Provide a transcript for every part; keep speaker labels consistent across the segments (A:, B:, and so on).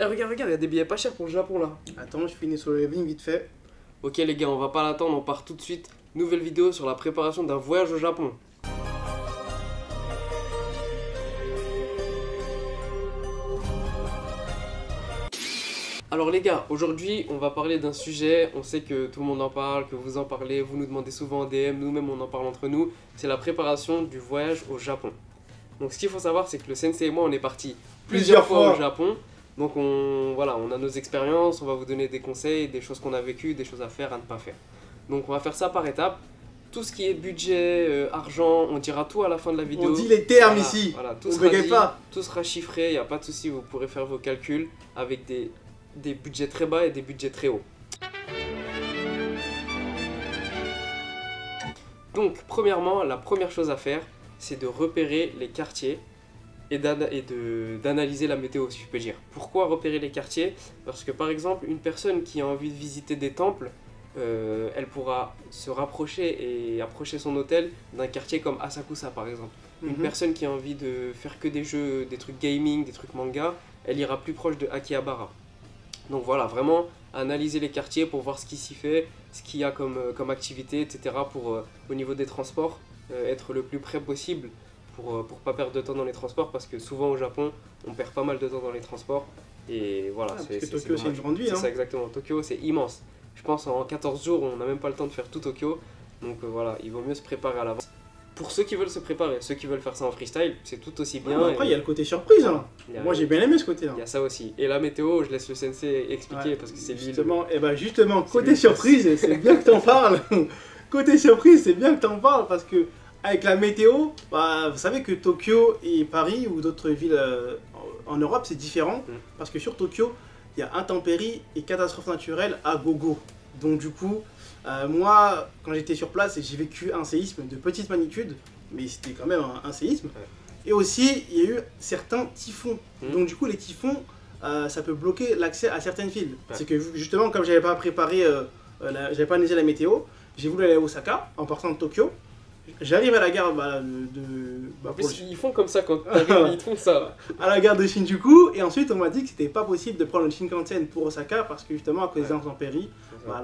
A: Eh, regarde, il y a des billets pas chers pour le Japon là.
B: Attends, je finis sur le leveling vite fait.
A: Ok les gars, on va pas l'attendre, on part tout de suite. Nouvelle vidéo sur la préparation d'un voyage au Japon. Alors les gars, aujourd'hui on va parler d'un sujet, on sait que tout le monde en parle, que vous en parlez, vous nous demandez souvent en DM, nous-mêmes on en parle entre nous, c'est la préparation du voyage au Japon. Donc ce qu'il faut savoir c'est que le sensei et moi on est partis plusieurs fois au Japon. Donc on a nos expériences, on va vous donner des conseils, des choses qu'on a vécues, des choses à faire, à ne pas faire. Donc on va faire ça par étapes. Tout ce qui est budget, argent, on dira tout à la fin de la vidéo.
B: On dit les termes ici,
A: voilà, tout
B: on
A: sera
B: bégaye
A: dit,
B: pas.
A: tout sera chiffré, il n'y a pas de souci, vous pourrez faire vos calculs avec des budgets très bas et des budgets très hauts. Donc premièrement, la première chose à faire, c'est de repérer les quartiers et d'analyser la météo, si je peux dire. Pourquoi repérer les quartiers? Parce que par exemple, une personne qui a envie de visiter des temples, elle pourra se rapprocher et approcher son hôtel d'un quartier comme Asakusa par exemple. Une personne qui a envie de faire que des jeux, des trucs gaming, des trucs manga, elle ira plus proche de Akihabara. Donc voilà, vraiment analyser les quartiers pour voir ce qui s'y fait, ce qu'il y a comme activité, etc. pour, au niveau des transports, être le plus près possible pour pas perdre de temps dans les transports, parce que souvent au Japon, on perd pas mal de temps dans les transports. Et voilà,
B: parce que Tokyo c'est une grande ville.
A: C'est ça exactement, Tokyo c'est immense. Je pense en 14 jours, on n'a même pas le temps de faire tout Tokyo. Donc voilà, il vaut mieux se préparer à l'avance. Pour ceux qui veulent se préparer, ceux qui veulent faire ça en freestyle, c'est tout aussi bien.
B: Après, il y a le côté surprise. Hein. Moi, j'ai bien aimé ce côté-là.
A: Il y a ça aussi. Et la météo, je laisse le sensei expliquer parce que c'est lui.
B: Justement, côté surprise, c'est bien que t'en parles. Côté surprise, c'est bien que t'en parles parce que avec la météo, vous savez que Tokyo et Paris ou d'autres villes en Europe, c'est différent. Parce que sur Tokyo, il y a intempéries et catastrophes naturelles à gogo. Donc du coup, moi, quand j'étais sur place, j'ai vécu un séisme de petite magnitude, mais c'était quand même un séisme. Et aussi, il y a eu certains typhons. Donc du coup, les typhons, ça peut bloquer l'accès à certaines villes. C'est que justement, comme j'avais pas préparé, j'avais pas analysé la météo, j'ai voulu aller à Osaka en partant de Tokyo. J'arrive à la gare
A: en plus, ils font comme ça quand t'arrives, ils font ça.
B: À la gare de Shinjuku, et ensuite on m'a dit que c'était pas possible de prendre le Shinkansen pour Osaka parce que justement à cause des intempéries,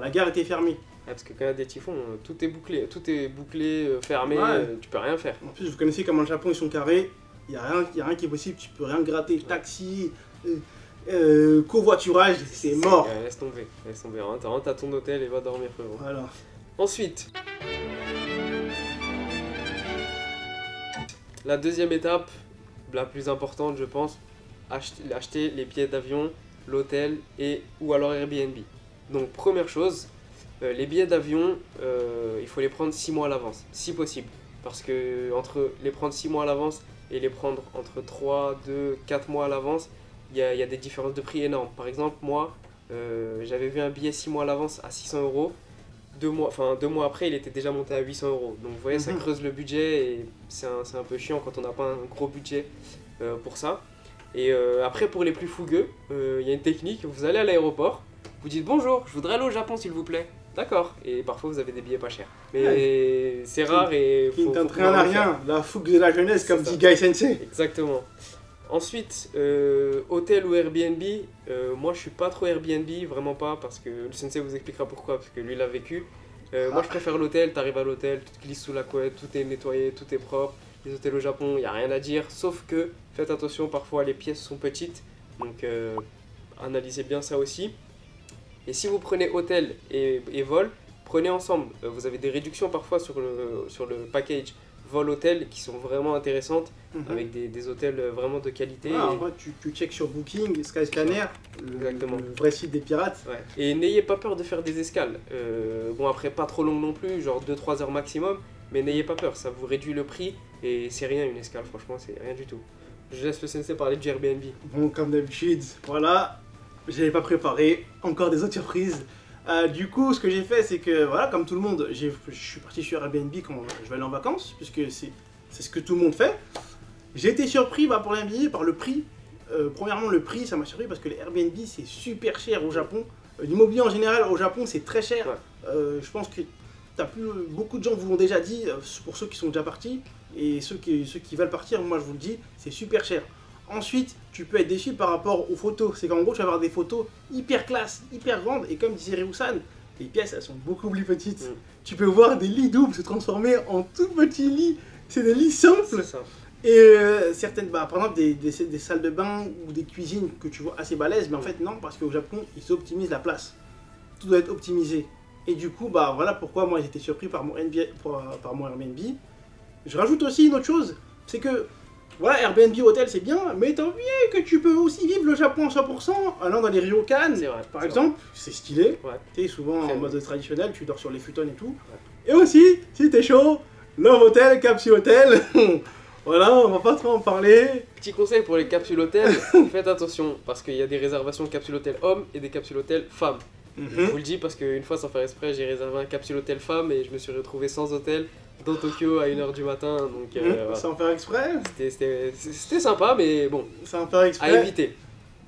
B: la gare était fermée.
A: Parce que quand il y a des typhons, tout est bouclé, fermé, tu peux rien faire.
B: En plus, vous connaissez comment le Japon ils sont carrés, il y a rien qui est possible, tu peux rien gratter, taxi, covoiturage, c'est mort.
A: Laisse tomber, rentre à ton hôtel et va dormir frérot.
B: Voilà.
A: Ensuite, la deuxième étape, la plus importante je pense, acheter les billets d'avion, l'hôtel ou alors Airbnb. Donc première chose, les billets d'avion, il faut les prendre 6 mois à l'avance, si possible. Parce que entre les prendre 6 mois à l'avance et les prendre entre 3, 2, 4 mois à l'avance, il y a des différences de prix énormes. Par exemple, moi, j'avais vu un billet 6 mois à l'avance à 600 €. 2 mois après, il était déjà monté à 800 €. Donc vous voyez, ça creuse le budget et c'est un peu chiant quand on n'a pas un gros budget pour ça. Et après, pour les plus fougueux, il y a une technique. Vous allez à l'aéroport, vous dites bonjour, je voudrais aller au Japon s'il vous plaît. D'accord. Et parfois, vous avez des billets pas chers. Mais c'est rare et
B: faut rien à rien. La fougue de la jeunesse, comme dit Guy Sensei.
A: Exactement. Ensuite, hôtel ou Airbnb, moi je suis pas trop Airbnb, vraiment pas, parce que le sensei vous expliquera pourquoi, parce que lui l'a vécu. Moi je préfère l'hôtel, t'arrives à l'hôtel, tu te glisses sous la couette, tout est nettoyé, tout est propre. Les hôtels au Japon, il n'y a rien à dire, sauf que faites attention, parfois les pièces sont petites, donc analysez bien ça aussi. Et si vous prenez hôtel et vol, prenez ensemble, vous avez des réductions parfois sur le package vol-hôtel qui sont vraiment intéressantes, avec des hôtels vraiment de qualité.
B: Tu checkes sur Booking, Skyscanner, le vrai site des pirates.
A: Ouais. Et n'ayez pas peur de faire des escales. Bon après pas trop longues non plus, genre 2-3 heures maximum, mais n'ayez pas peur, ça vous réduit le prix et c'est rien une escale, franchement c'est rien du tout. Je laisse le sensei parler du Airbnb.
B: Bon, comme d'habitude, voilà, j'avais pas préparé, encore des autres surprises. Du coup, ce que j'ai fait, c'est que, voilà, comme tout le monde, je suis parti sur Airbnb quand je vais aller en vacances, puisque c'est ce que tout le monde fait. J'ai été surpris pour l'Airbnb par le prix. Premièrement, le prix, ça m'a surpris parce que les Airbnb, c'est super cher au Japon. L'immobilier en général au Japon, c'est très cher. Je pense que beaucoup de gens vous l'ont déjà dit, pour ceux qui sont déjà partis, et ceux qui veulent partir, moi je vous le dis, c'est super cher. Ensuite, tu peux être déçu par rapport aux photos. C'est qu'en gros, tu vas avoir des photos hyper classe, hyper grandes. Et comme disait Réoussan, les pièces, elles sont beaucoup plus petites. Tu peux voir des lits doubles se transformer en tout petits lits. C'est des lits simples.
A: C'est ça.
B: Et certaines, par exemple, des salles de bain ou des cuisines que tu vois assez balèzes. Mais en fait, non, parce qu'au Japon, ils optimisent la place. Tout doit être optimisé. Et du coup, voilà pourquoi moi j'étais surpris par mon Airbnb. Je rajoute aussi une autre chose. C'est que, voilà, Airbnb hôtel c'est bien, mais t'as oublié que tu peux aussi vivre le Japon à 100%, allant dans les ryokan, par exemple, c'est stylé.
A: Ouais.
B: Tu sais, souvent
A: Très
B: en
A: bien.
B: mode traditionnel, tu dors sur les futons et tout. Ouais. Et aussi, si t'es chaud, Love Hotel, Capsule Hotel. Voilà, on va pas trop en parler.
A: Petit conseil pour les capsules hôtels, faites attention parce qu'il y a des réservations capsules hôtel hommes et des capsules hôtel femmes. Je vous le dis parce qu'une fois sans faire exprès, j'ai réservé un capsule hôtel femme et je me suis retrouvé sans hôtel dans Tokyo à 1h du matin. Donc voilà.
B: Sans faire exprès.
A: C'était sympa, mais bon,
B: Sans faire exprès.
A: à éviter.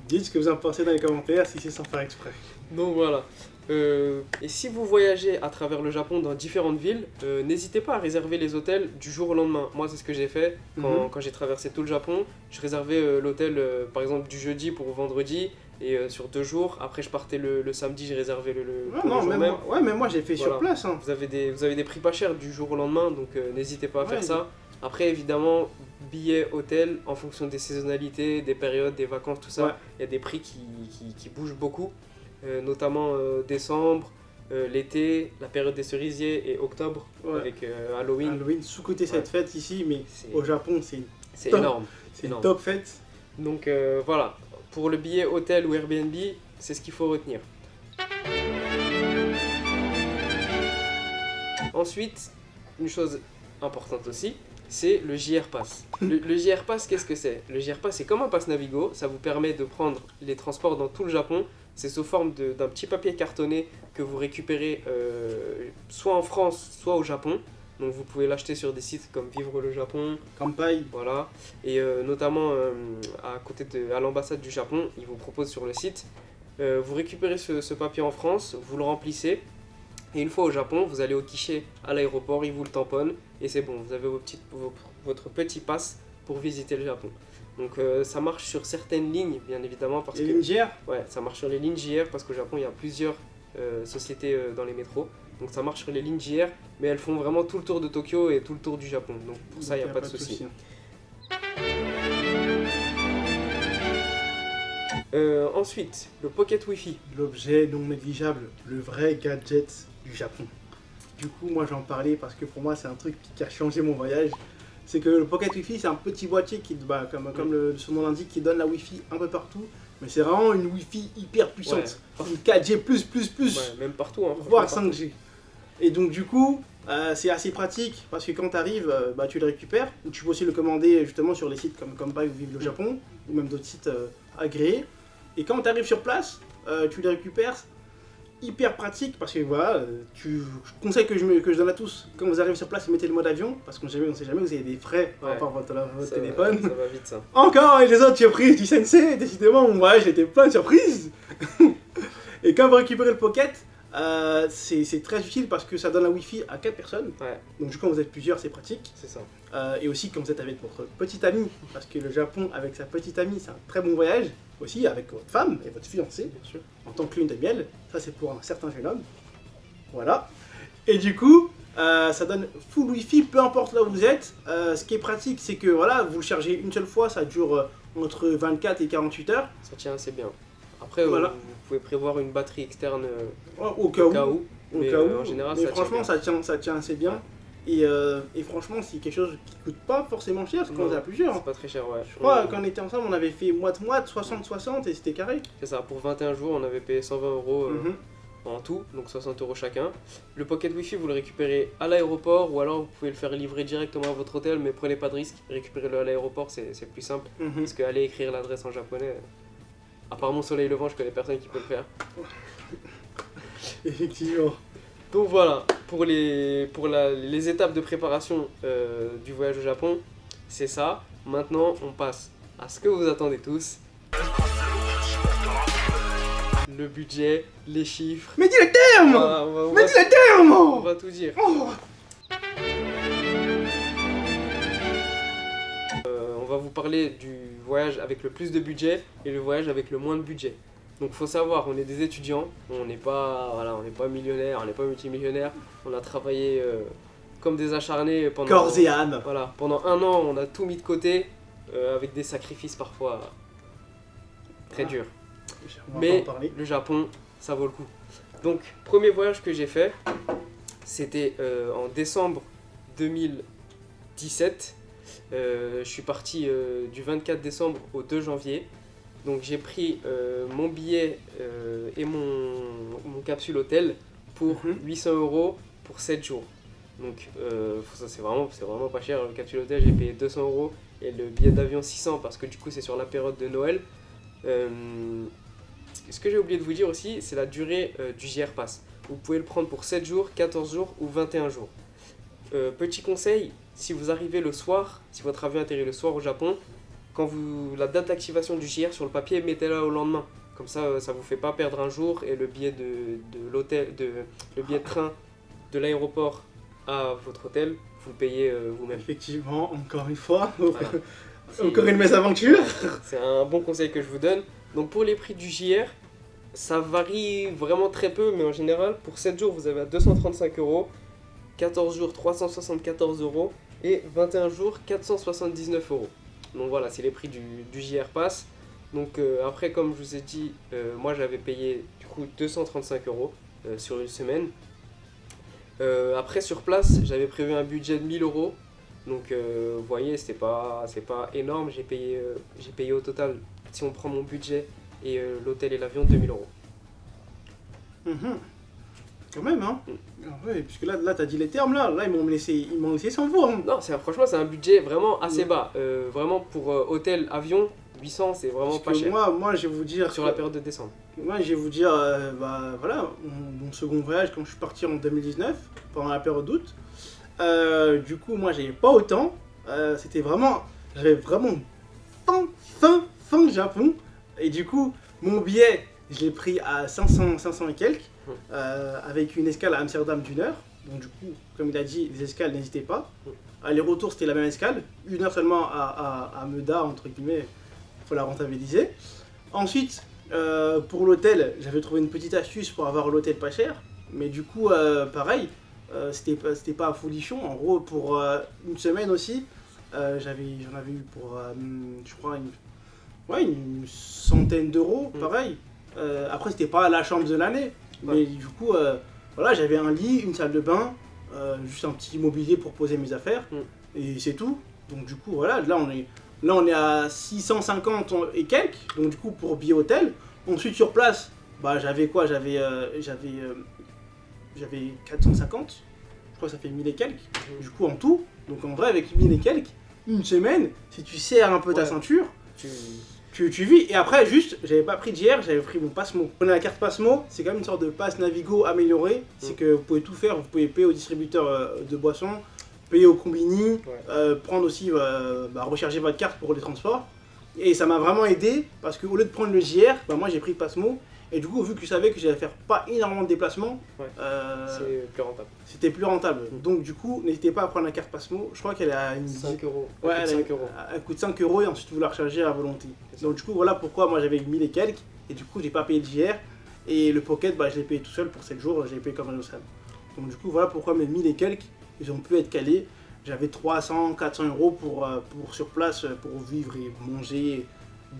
B: Dites ce que vous en pensez dans les commentaires si c'est sans faire exprès.
A: Donc voilà. Et si vous voyagez à travers le Japon dans différentes villes, n'hésitez pas à réserver les hôtels du jour au lendemain. Moi, c'est ce que j'ai fait quand j'ai traversé tout le Japon. Je réservais l'hôtel, par exemple, du jeudi pour vendredi, et sur 2 jours. Après, je partais le samedi, j'ai réservé le jour même.
B: Ouais, mais moi j'ai fait
A: Voilà.
B: sur place. Hein.
A: Vous avez des prix pas chers du jour au lendemain, donc n'hésitez pas à faire ça. Après, évidemment, billets hôtel, en fonction des saisonnalités, des périodes, des vacances, tout ça, il y a des prix qui bougent beaucoup. Notamment décembre, l'été, la période des cerisiers et octobre avec Halloween.
B: Halloween, sous-côté cette fête ici, mais au Japon c'est
A: top. Énorme.
B: C'est une top fête.
A: Donc voilà, pour le billet hôtel ou Airbnb, c'est ce qu'il faut retenir. Ensuite, une chose importante aussi, c'est le JR Pass. Le JR Pass, qu'est-ce que c'est? Le JR Pass, c'est comme un pass Navigo, ça vous permet de prendre les transports dans tout le Japon. C'est sous forme d'un petit papier cartonné que vous récupérez soit en France, soit au Japon. Donc vous pouvez l'acheter sur des sites comme Vivre le Japon,
B: Kampai.
A: voilà. Et notamment à l'ambassade du Japon, ils vous proposent sur le site. Vous récupérez ce papier en France, vous le remplissez. Et une fois au Japon, vous allez au guichet à l'aéroport, ils vous le tamponnent. Et c'est bon, vous avez votre petit pass pour visiter le Japon. Donc ça marche sur certaines lignes, bien évidemment. Parce
B: les lignes JR?
A: Ouais, ça marche sur les lignes JR parce qu'au Japon, il y a plusieurs sociétés dans les métros. Donc ça marche sur les lignes JR, mais elles font vraiment tout le tour de Tokyo et tout le tour du Japon. Donc pour ça, il n'y a pas de souci. Ensuite, le Pocket Wi-Fi.
B: L'objet non négligeable, le vrai gadget du Japon. Du coup, moi j'en parlais parce que pour moi c'est un truc qui a changé mon voyage. C'est que le Pocket Wi-Fi, c'est un petit boîtier qui, comme son nom l'indique, qui donne la Wi-Fi un peu partout. Mais c'est vraiment une Wi-Fi hyper puissante. Ouais. Une 4G++.
A: Ouais, même partout. Hein,
B: voire 5G. Et donc du coup, c'est assez pratique parce que quand tu arrives, tu le récupères. Tu peux aussi le commander justement sur les sites comme Kampai ou Vive le Japon, ou même d'autres sites agréés. Et quand tu arrives sur place, tu les récupères. Hyper pratique parce que voilà, conseil que je donne à tous, quand vous arrivez sur place, mettez le mode avion parce qu'on ne sait jamais, vous avez des frais par rapport à votre téléphone.
A: Ça va vite ça.
B: Encore les autres surprises du sensei, décidément, mon voyage était plein de surprises. Et quand vous récupérez le Pocket, c'est très utile parce que ça donne la Wi-Fi à 4 personnes.
A: Ouais. Donc
B: du coup, quand vous êtes plusieurs, c'est pratique.
A: C'est ça.
B: Et aussi quand vous êtes avec votre petite amie, parce que le Japon avec sa petite amie, c'est un très bon voyage. Aussi avec votre femme et votre fiancé, bien sûr, en tant que lune de miel. Ça, c'est pour un certain jeune homme. Voilà. Et du coup, ça donne full Wi-Fi, peu importe là où vous êtes. Ce qui est pratique, c'est que voilà, vous le chargez une seule fois, ça dure entre 24 et 48 heures.
A: Ça tient assez bien. Après, voilà. Vous pouvez prévoir une batterie externe
B: au cas où. Mais
A: en général,
B: mais franchement, ça tient assez bien. Et franchement, c'est quelque chose qui coûte pas forcément cher quand on est à plusieurs.
A: C'est pas très cher, ouais.
B: Je crois quand on était ensemble, on avait fait moite-moite, 60-60 et c'était carré.
A: C'est ça, pour 21 jours, on avait payé 120 € en tout, donc 60 € chacun. Le Pocket Wi-Fi, vous le récupérez à l'aéroport ou alors vous pouvez le faire livrer directement à votre hôtel, mais prenez pas de risque, récupérez-le à l'aéroport, c'est plus simple. Parce qu'aller écrire l'adresse en japonais, à part mon soleil levant, je connais personne qui peut le faire.
B: Effectivement.
A: Donc voilà, pour les étapes de préparation du voyage au Japon, c'est ça. Maintenant, on passe à ce que vous attendez tous. Le budget, les chiffres.
B: Mais dis les termes. Mais dis les termes.
A: On va tout dire. On va vous parler du voyage avec le plus de budget et le voyage avec le moins de budget. Donc faut savoir, on est des étudiants, on n'est pas, voilà, on n'est pas millionnaire, on n'est pas multimillionnaire, on a travaillé comme des acharnés pendant...
B: Corps et âme.
A: Voilà, pendant 1 an, on a tout mis de côté, avec des sacrifices parfois très durs.
B: On va
A: Mais
B: pas en parler.
A: le Japon, ça vaut le coup. Donc, premier voyage que j'ai fait, c'était en décembre 2017. Je suis parti du 24 décembre au 2 janvier. Donc j'ai pris mon billet et mon capsule hôtel pour 800 € pour 7 jours. Donc ça c'est vraiment pas cher. Le capsule hôtel, j'ai payé 200 € et le billet d'avion 600 parce que du coup c'est sur la période de Noël. Ce que j'ai oublié de vous dire aussi, c'est la durée du JR Pass. Vous pouvez le prendre pour 7 jours, 14 jours ou 21 jours. Petit conseil, si vous arrivez le soir, si votre avion atterrit le soir au Japon, la date d'activation du JR sur le papier, mettez-la au lendemain. Comme ça, ça vous fait pas perdre un jour et le billet le billet de train de l'aéroport à votre hôtel, vous le payez vous-même.
B: Effectivement, encore une fois,
A: Voilà.
B: encore une mésaventure.
A: C'est un bon conseil que je vous donne. Donc pour les prix du JR, ça varie vraiment très peu, mais en général, pour 7 jours, vous avez à 235 €, 14 jours, 374 € et 21 jours, 479 €. Donc voilà, c'est les prix du JR Pass. Donc après, comme je vous ai dit, moi j'avais payé du coup 235 € sur une semaine. Après sur place, j'avais prévu un budget de 1000 €. Donc vous voyez, c'est pas énorme. J'ai payé au total, si on prend mon budget et l'hôtel et l'avion, 2000 €.
B: Quand même, hein. Ouais, puisque là t'as dit les termes, là ils m'ont laissé sans voix. Hein.
A: Non, franchement, c'est un budget vraiment assez bas. Vraiment, pour hôtel, avion, 800, c'est vraiment pas cher.
B: Moi, je vais vous dire...
A: Sur la période de décembre.
B: Moi, je vais vous dire, voilà, mon second voyage, quand je suis parti en 2019, pendant la période d'août, du coup, moi, j'avais pas autant. J'avais vraiment fin Japon. Et du coup, mon billet, je l'ai pris à 500 et quelques, avec une escale à Amsterdam d'1 heure. Donc du coup, comme il a dit, les escales, n'hésitez pas. Aller-retour, c'était la même escale. 1 heure seulement à Meda, entre guillemets, il faut la rentabiliser. Ensuite, pour l'hôtel, j'avais trouvé une petite astuce pour avoir l'hôtel pas cher. Mais du coup, pareil, c'était pas à folichon. En gros, pour une semaine aussi, j'en avais eu pour, je crois, une centaine d'euros, pareil. Après, c'était pas la chambre de l'année. Mais du coup, voilà, j'avais un lit, une salle de bain, juste un petit mobilier pour poser mes affaires. Et c'est tout. Donc du coup, voilà, là on est à 650 et quelques. Donc du coup, pour billet hôtel. Ensuite, sur place, j'avais quoi? J'avais 450. Je crois que ça fait 1000 et quelques. Du coup, en tout. Donc en vrai, avec 1000 et quelques, une semaine, si tu serres un peu ta ceinture, tu vis. Et après, juste, j'avais pas pris d'hier, j'avais pris mon Passmo. Prenez la carte Passmo, c'est quand même une sorte de passe Navigo amélioré. C'est que vous pouvez tout faire, vous pouvez payer au distributeur de boissons, payer au combini, prendre aussi, recharger votre carte pour les transports. Et ça m'a vraiment aidé parce qu'au lieu de prendre le JR, moi j'ai pris Passmo. Et du coup, vu que je savais que j'allais faire pas énormément de déplacements,
A: c'est plus rentable.
B: C'était plus rentable. Donc du coup, n'hésitez pas à prendre la carte Passmo. Je crois qu'elle est à
A: 5 €.
B: Ouais,
A: elle
B: coûte 5 € et ensuite vous la rechargez à volonté. Donc du coup, voilà pourquoi moi j'avais 1000 et quelques. Et du coup, j'ai pas payé de JR. Et le Pocket, je l'ai payé tout seul pour 7 jours. J'ai payé comme un Sam. Donc du coup, voilà pourquoi mes 1000 et quelques, ils ont pu être calés. J'avais 300, 400 € pour sur place, pour vivre et manger,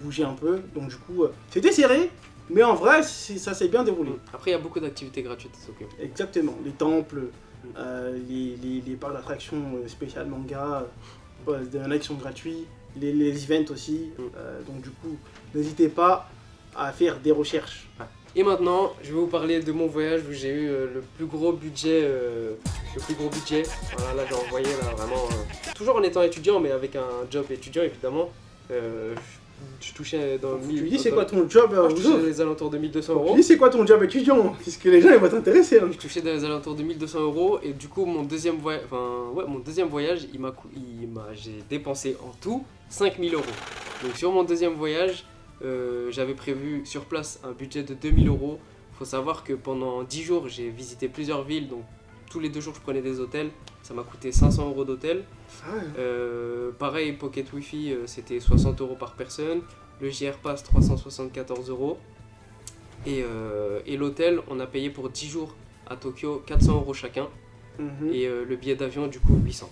B: bouger un peu. Donc du coup, c'était serré. Mais en vrai, ça s'est bien déroulé.
A: Après, il y a beaucoup d'activités gratuites à Tokyo.
B: Exactement. Les temples, les parcs d'attractions spéciales manga, il y en a qui sont gratuits. Les events aussi. Donc du coup, n'hésitez pas à faire des recherches.
A: Et maintenant, je vais vous parler de mon voyage où j'ai eu le plus gros budget. Voilà, là j'ai envoyé vraiment... toujours en étant étudiant, mais avec un job étudiant évidemment. Je touchais dans...
B: Tu dis c'est quoi ton job
A: je touchais dans les alentours de 1200 €.
B: Tu dis c'est quoi ton job étudiant? Puisque les gens ils vont t'intéresser. Hein.
A: Je touchais dans les alentours de 1200 € et du coup mon deuxième voyage, j'ai dépensé en tout 5000 €. Donc sur mon deuxième voyage, j'avais prévu sur place un budget de 2000 €. Faut savoir que pendant 10 jours j'ai visité plusieurs villes, donc tous les 2 jours je prenais des hôtels, ça m'a coûté 500 € d'hôtel.
B: Ah ouais.
A: Pareil, Pocket Wi-Fi, c'était 60 € par personne. Le JR Pass, 374 €. Et l'hôtel, on a payé pour 10 jours à Tokyo 400 € chacun. Et le billet d'avion, du coup, 800.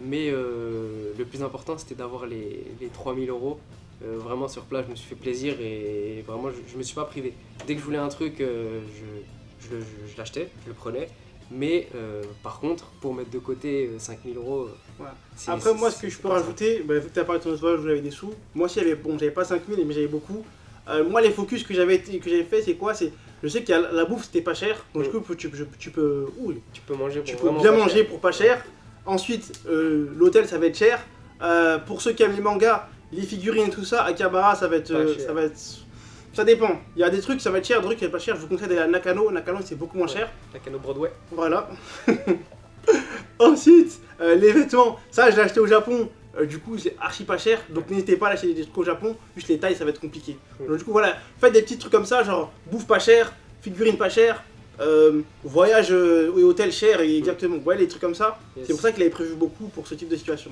A: Mais le plus important, c'était d'avoir les 3000 €. Vraiment sur place, je me suis fait plaisir et vraiment, je me suis pas privé. Dès que je voulais un truc, je l'achetais, je le prenais. Mais par contre, pour mettre de côté 5000 €,
B: Voilà. Après, moi, ce que je peux rajouter, bah, vu que tu as parlé de ton voyage où j'avais des sous, moi aussi, j'avais pas 5000, mais j'avais beaucoup. Moi, les focus que j'avais fait, c'est quoi? Je sais que la bouffe, c'était pas cher. Donc, du coup, tu peux
A: manger
B: tu
A: pour
B: peux
A: vraiment
B: bien
A: pas
B: manger
A: cher.
B: pour pas cher. Ensuite, l'hôtel, ça va être cher. Pour ceux qui aiment les mangas, les figurines et tout ça, Akihabara, ça va être. Ça dépend. Il y a des trucs, ça va être cher, des trucs qui va être pas cher. Je vous conseille d'aller à Nakano. Nakano, c'est beaucoup moins cher.
A: Nakano Broadway.
B: Voilà. Ensuite, les vêtements, ça je l'ai acheté au Japon, du coup c'est archi pas cher, donc n'hésitez pas à acheter des trucs au Japon, juste les tailles ça va être compliqué. Donc du coup voilà, faites des petits trucs comme ça, genre bouffe pas cher, figurine pas cher, voyage et hôtel cher, et exactement, ouais les trucs comme ça,
A: Yes.
B: c'est pour ça qu'il avait prévu beaucoup pour ce type de situation.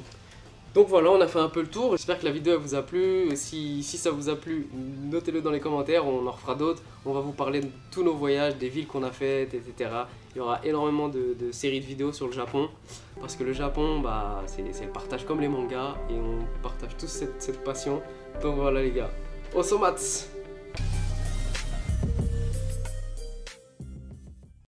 A: Donc voilà, on a fait un peu le tour. J'espère que la vidéo elle vous a plu. Si ça vous a plu, notez-le dans les commentaires, on en refera d'autres. On va vous parler de tous nos voyages, des villes qu'on a faites, etc. Il y aura énormément de séries de vidéos sur le Japon. Parce que le Japon, bah, c'est le partage comme les mangas. Et on partage tous cette passion. Donc voilà les gars. Osomatsu!